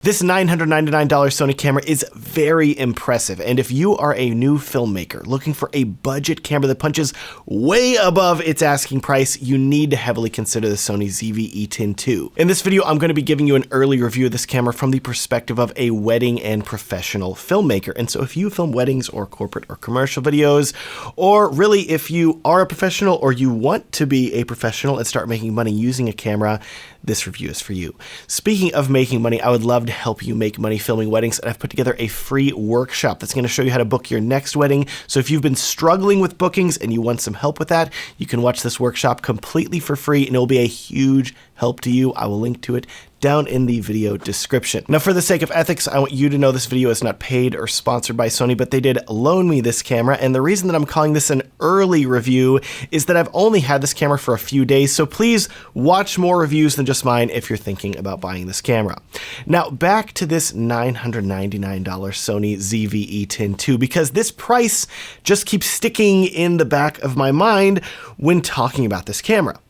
This $999 Sony camera is very impressive, and if you are a new filmmaker looking for a budget camera that punches way above its asking price, you need to heavily consider the Sony ZV-E10ii. In this video, I'm going to be giving you an early review of this camera from the perspective of a wedding and professional filmmaker. And so if you film weddings or corporate or commercial videos, or really if you are a professional or you want to be a professional and start making money using a camera, this review is for you. Speaking of making money, I would love to help you make money filming weddings, and I've put together a free workshop that's going to show you how to book your next wedding. So if you've been struggling with bookings and you want some help with that, you can watch this workshop completely for free, and it will be a huge help to you. I will link to it down in the video description. Now, for the sake of ethics, I want you to know this video is not paid or sponsored by Sony, but they did loan me this camera, and the reason that I'm calling this an early review is that I've only had this camera for a few days, so please watch more reviews than just mine if you're thinking about buying this camera. Now, back to this $999 Sony ZV-E10ii, because this price just keeps sticking in the back of my mind when talking about this camera.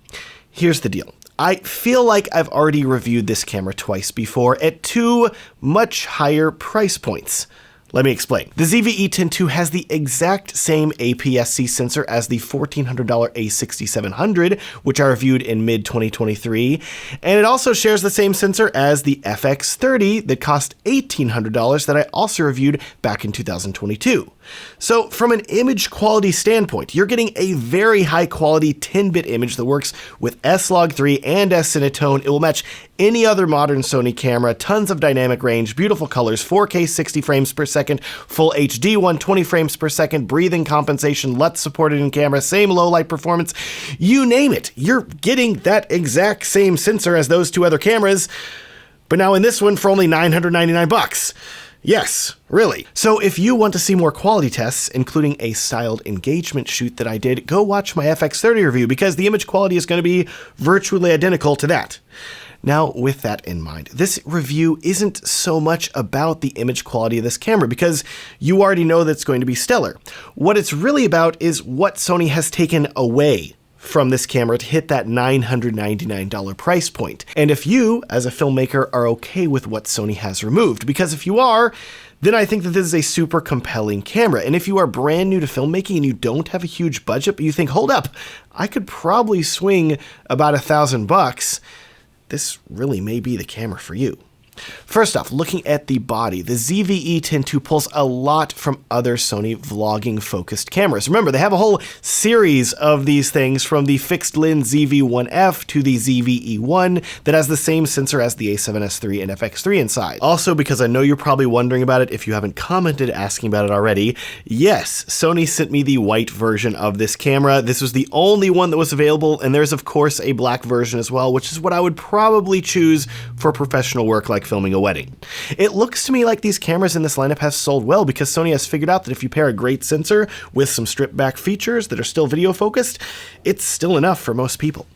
Here's the deal. I feel like I've already reviewed this camera twice before at two much higher price points. Let me explain. The ZV-E10ii has the exact same APS-C sensor as the $1,400 A6700, which I reviewed in mid-2023, and it also shares the same sensor as the FX30 that cost $1,800 that I also reviewed back in 2022. So from an image quality standpoint, you're getting a very high quality 10-bit image that works with S-Log3 and S-Cinetone. It will match any other modern Sony camera, tons of dynamic range, beautiful colors, 4K 60 frames per second, full HD 120 frames per second, breathing compensation, LUT supported in camera, same low light performance, you name it. You're getting that exact same sensor as those two other cameras, but now in this one for only $999. Yes, really. So if you want to see more quality tests, including a styled engagement shoot that I did, go watch my FX30 review, because the image quality is going to be virtually identical to that. Now, with that in mind, this review isn't so much about the image quality of this camera, because you already know that it's going to be stellar. What it's really about is what Sony has taken away from this camera to hit that $999 price point. And if you, as a filmmaker, are okay with what Sony has removed, because if you are, then I think that this is a super compelling camera. And if you are brand new to filmmaking and you don't have a huge budget, but you think, hold up, I could probably swing about $1,000, this really may be the camera for you. First off, looking at the body, the ZV-E10ii pulls a lot from other Sony vlogging-focused cameras. Remember, they have a whole series of these things, from the fixed-lens ZV-1F to the ZV-E1 that has the same sensor as the A7S III and FX3 inside. Also, because I know you're probably wondering about it if you haven't commented asking about it already, yes, Sony sent me the white version of this camera. This was the only one that was available, and there's of course a black version as well, which is what I would probably choose for professional work like filming a wedding. It looks to me like these cameras in this lineup have sold well, because Sony has figured out that if you pair a great sensor with some stripped back features that are still video focused, it's still enough for most people.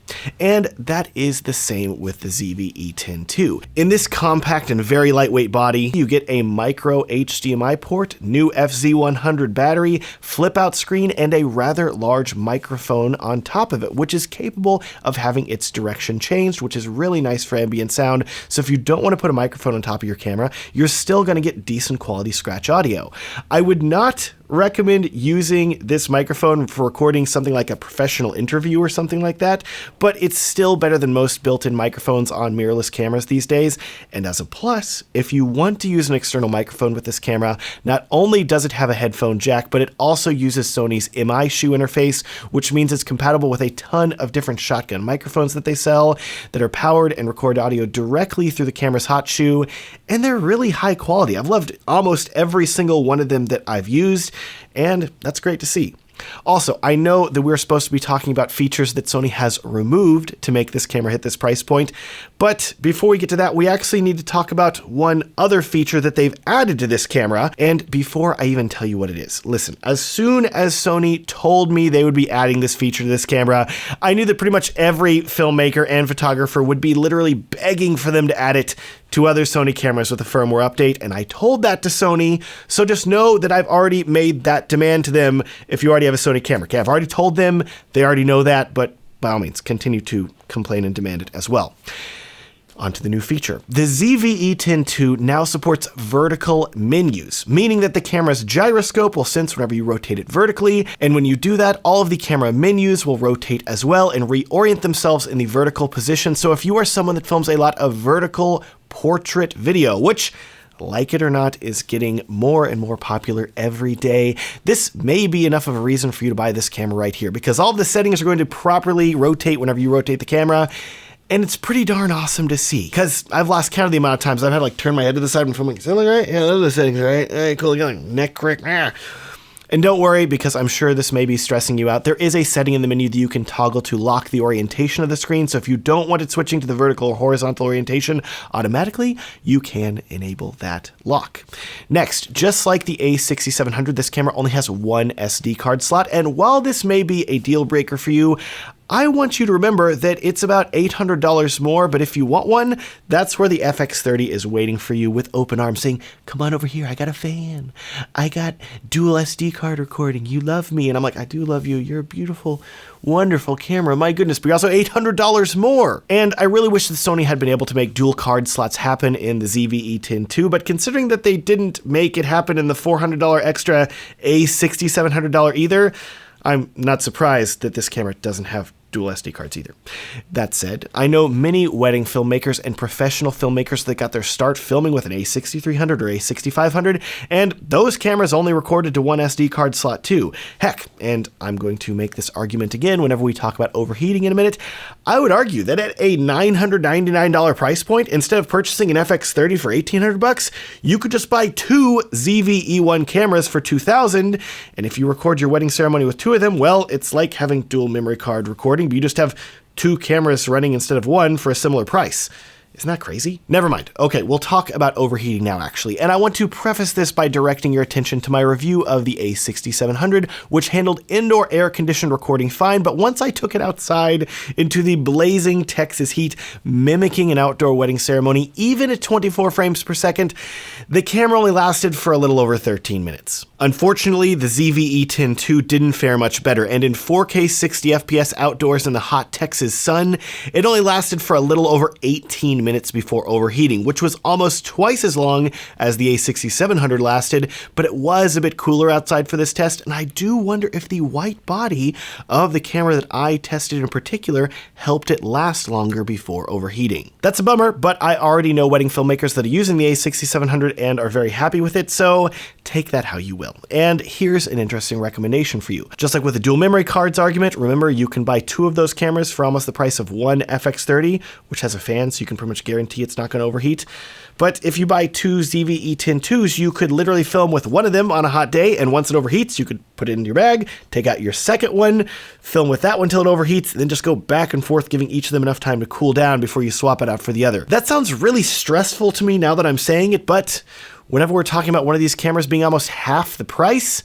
And that is the same with the ZV-E10ii. In this compact and very lightweight body, you get a micro HDMI port, new FZ100 battery, flip out screen, and a rather large microphone on top of it, which is capable of having its direction changed, which is really nice for ambient sound. So if you don't want to put a microphone on top of your camera, you're still going to get decent quality scratch audio. I would not recommend using this microphone for recording something like a professional interview or something like that, but it's still better than most built-in microphones on mirrorless cameras these days. And as a plus, if you want to use an external microphone with this camera, not only does it have a headphone jack, but it also uses Sony's MI shoe interface, which means it's compatible with a ton of different shotgun microphones that they sell that are powered and record audio directly through the camera's hot shoe, and they're really high quality. I've loved almost every single one of them that I've used, and that's great to see. Also, I know that we're supposed to be talking about features that Sony has removed to make this camera hit this price point, but before we get to that, we actually need to talk about one other feature that they've added to this camera. And before I even tell you what it is, listen, as soon as Sony told me they would be adding this feature to this camera, I knew that pretty much every filmmaker and photographer would be literally begging for them to add it to other Sony cameras with a firmware update, and I told that to Sony, so just know that I've already made that demand to them if you already have a Sony camera. Okay, I've already told them, they already know that, but by all means, continue to complain and demand it as well. Onto the new feature. The ZV-E10ii now supports vertical menus, meaning that the camera's gyroscope will sense whenever you rotate it vertically, and when you do that, all of the camera menus will rotate as well and reorient themselves in the vertical position. So if you are someone that films a lot of vertical portrait video, which, like it or not, is getting more and more popular every day, this may be enough of a reason for you to buy this camera right here, because all of the settings are going to properly rotate whenever you rotate the camera. And it's pretty darn awesome to see, because I've lost count of the amount of times I've had to like turn my head to the side when filming. Is that right? Yeah, those are the settings, right? Hey, cool, like neck crick. And don't worry, because I'm sure this may be stressing you out. There is a setting in the menu that you can toggle to lock the orientation of the screen. So if you don't want it switching to the vertical or horizontal orientation automatically, you can enable that lock. Next, just like the A6700, this camera only has one SD card slot. And while this may be a deal breaker for you, I want you to remember that it's about $800 more, but if you want one, that's where the FX30 is waiting for you with open arms saying, come on over here, I got a fan. I got dual SD card recording. You love me. And I'm like, I do love you. You're a beautiful, wonderful camera. My goodness, but you're also $800 more. And I really wish that Sony had been able to make dual card slots happen in the ZV-E10ii, but considering that they didn't make it happen in the $400 extra A6700 either, I'm not surprised that this camera doesn't have dual SD cards either. That said, I know many wedding filmmakers and professional filmmakers that got their start filming with an A6300 or A6500, and those cameras only recorded to one SD card slot too. Heck, and I'm going to make this argument again whenever we talk about overheating in a minute, I would argue that at a $999 price point, instead of purchasing an FX30 for $1,800, you could just buy two ZV-E1 cameras for $2,000, and if you record your wedding ceremony with two of them, well, it's like having dual memory card recording, but you just have two cameras running instead of one for a similar price. Isn't that crazy? Never mind. Okay, we'll talk about overheating now, actually. And I want to preface this by directing your attention to my review of the A6700, which handled indoor air-conditioned recording fine, but once I took it outside into the blazing Texas heat, mimicking an outdoor wedding ceremony, even at 24 frames per second, the camera only lasted for a little over 13 minutes. Unfortunately, the ZV-E10ii didn't fare much better, and in 4K 60 FPS outdoors in the hot Texas sun, it only lasted for a little over 18 minutes before overheating, which was almost twice as long as the A6700 lasted, but it was a bit cooler outside for this test, and I do wonder if the white body of the camera that I tested in particular helped it last longer before overheating. That's a bummer, but I already know wedding filmmakers that are using the A6700 and are very happy with it, so take that how you will. And here's an interesting recommendation for you. Just like with the dual memory cards argument, remember you can buy two of those cameras for almost the price of one FX30, which has a fan, so you can pretty much guarantee it's not going to overheat. But if you buy two ZV-E10iis, you could literally film with one of them on a hot day, and once it overheats, you could put it in your bag, take out your second one, film with that one till it overheats, and then just go back and forth, giving each of them enough time to cool down before you swap it out for the other. That sounds really stressful to me now that I'm saying it, but whenever we're talking about one of these cameras being almost half the price,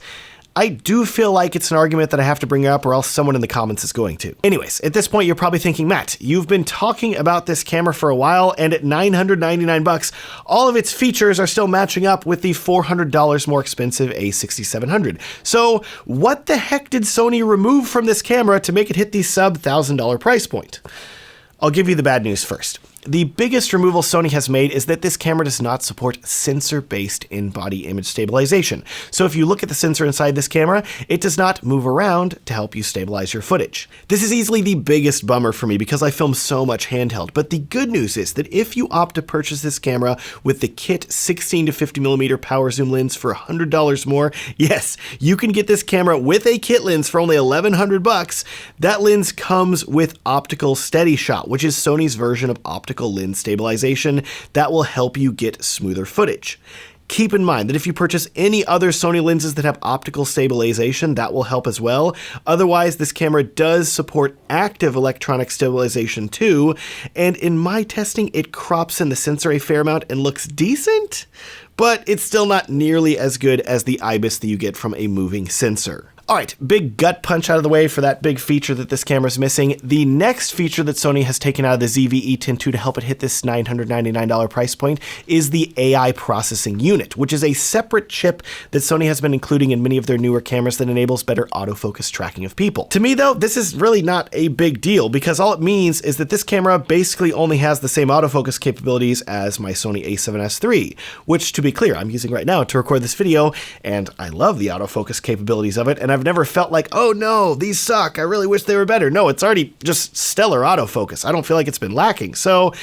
I do feel like it's an argument that I have to bring up, or else someone in the comments is going to. Anyways, at this point, you're probably thinking, Matt, you've been talking about this camera for a while, and at $999, all of its features are still matching up with the $400 more expensive A6700. So what the heck did Sony remove from this camera to make it hit the sub-$1,000 price point? I'll give you the bad news first. The biggest removal Sony has made is that this camera does not support sensor-based in-body image stabilization. So if you look at the sensor inside this camera, it does not move around to help you stabilize your footage. This is easily the biggest bummer for me because I film so much handheld, but the good news is that if you opt to purchase this camera with the kit 16 to 50mm power zoom lens for $100 more, yes, you can get this camera with a kit lens for only $1,100. That lens comes with optical steady shot, which is Sony's version of optical lens stabilization that will help you get smoother footage. Keep in mind that if you purchase any other Sony lenses that have optical stabilization, that will help as well. Otherwise, this camera does support active electronic stabilization too, and in my testing, it crops in the sensor a fair amount and looks decent, but it's still not nearly as good as the IBIS that you get from a moving sensor. All right, big gut punch out of the way for that big feature that this camera is missing. The next feature that Sony has taken out of the ZV-E10ii to help it hit this $999 price point is the AI processing unit, which is a separate chip that Sony has been including in many of their newer cameras that enables better autofocus tracking of people. To me, though, this is really not a big deal because all it means is that this camera basically only has the same autofocus capabilities as my Sony a7S III, which, to be clear, I'm using right now to record this video, and I love the autofocus capabilities of it, and I've never felt like, oh no, these suck, I really wish they were better. No, it's already just stellar autofocus. I don't feel like it's been lacking. So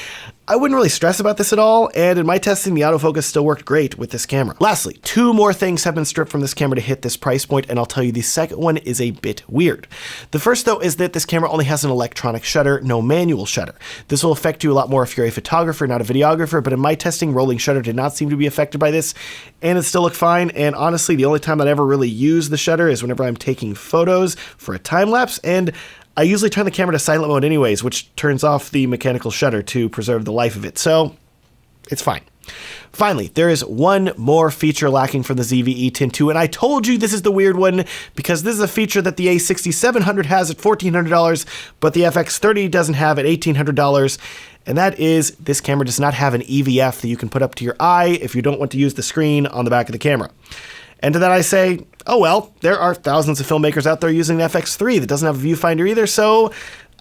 I wouldn't really stress about this at all, and in my testing, the autofocus still worked great with this camera. Lastly, two more things have been stripped from this camera to hit this price point, and I'll tell you the second one is a bit weird. The first, though, is that this camera only has an electronic shutter, no manual shutter. This will affect you a lot more if you're a photographer, not a videographer, but in my testing, rolling shutter did not seem to be affected by this, and it still looked fine, and honestly, the only time I'd ever really use the shutter is whenever I'm taking photos for a time lapse, and I usually turn the camera to silent mode anyways, which turns off the mechanical shutter to preserve the life of it, so it's fine. Finally, there is one more feature lacking from the ZV-E10ii, and I told you this is the weird one because this is a feature that the A6700 has at $1,400, but the FX30 doesn't have at $1,800, and that is this camera does not have an EVF that you can put up to your eye if you don't want to use the screen on the back of the camera. And to that I say, oh well, there are thousands of filmmakers out there using the FX3 that doesn't have a viewfinder either, so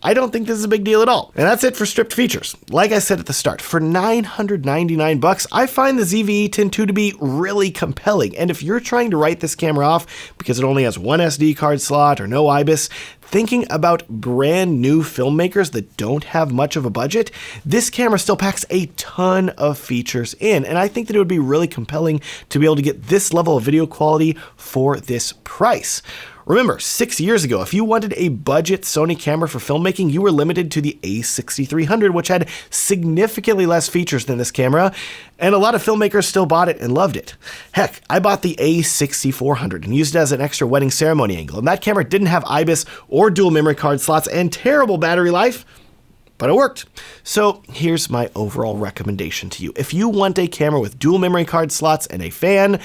I don't think this is a big deal at all. And that's it for stripped features. Like I said at the start, for $999, I find the ZV-E10ii to be really compelling. And if you're trying to write this camera off because it only has one SD card slot or no IBIS, thinking about brand new filmmakers that don't have much of a budget, this camera still packs a ton of features in, and I think that it would be really compelling to be able to get this level of video quality for this price. Remember, 6 years ago, if you wanted a budget Sony camera for filmmaking, you were limited to the a6300, which had significantly less features than this camera, and a lot of filmmakers still bought it and loved it. Heck, I bought the a6400 and used it as an extra wedding ceremony angle, and that camera didn't have IBIS or dual memory card slots and terrible battery life, but it worked. So here's my overall recommendation to you. If you want a camera with dual memory card slots and a fan,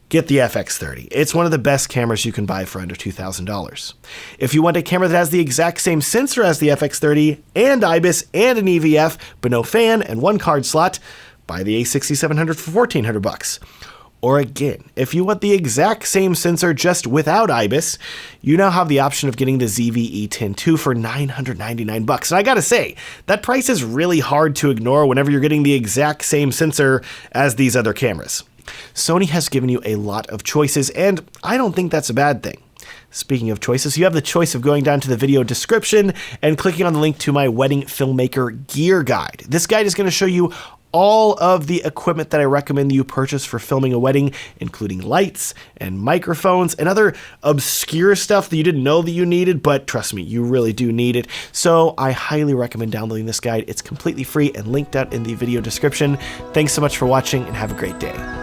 get the FX30. It's one of the best cameras you can buy for under $2,000. If you want a camera that has the exact same sensor as the FX30 and IBIS and an EVF, but no fan and one card slot, buy the a6700 for $1,400. Or again, if you want the exact same sensor just without IBIS, you now have the option of getting the ZV-E10ii for $999. And I gotta say, that price is really hard to ignore whenever you're getting the exact same sensor as these other cameras. Sony has given you a lot of choices, and I don't think that's a bad thing. Speaking of choices, you have the choice of going down to the video description and clicking on the link to my wedding filmmaker gear guide. This guide is going to show you all of the equipment that I recommend that you purchase for filming a wedding, including lights and microphones and other obscure stuff that you didn't know that you needed, but trust me, you really do need it. So I highly recommend downloading this guide. It's completely free and linked out in the video description. Thanks so much for watching and have a great day.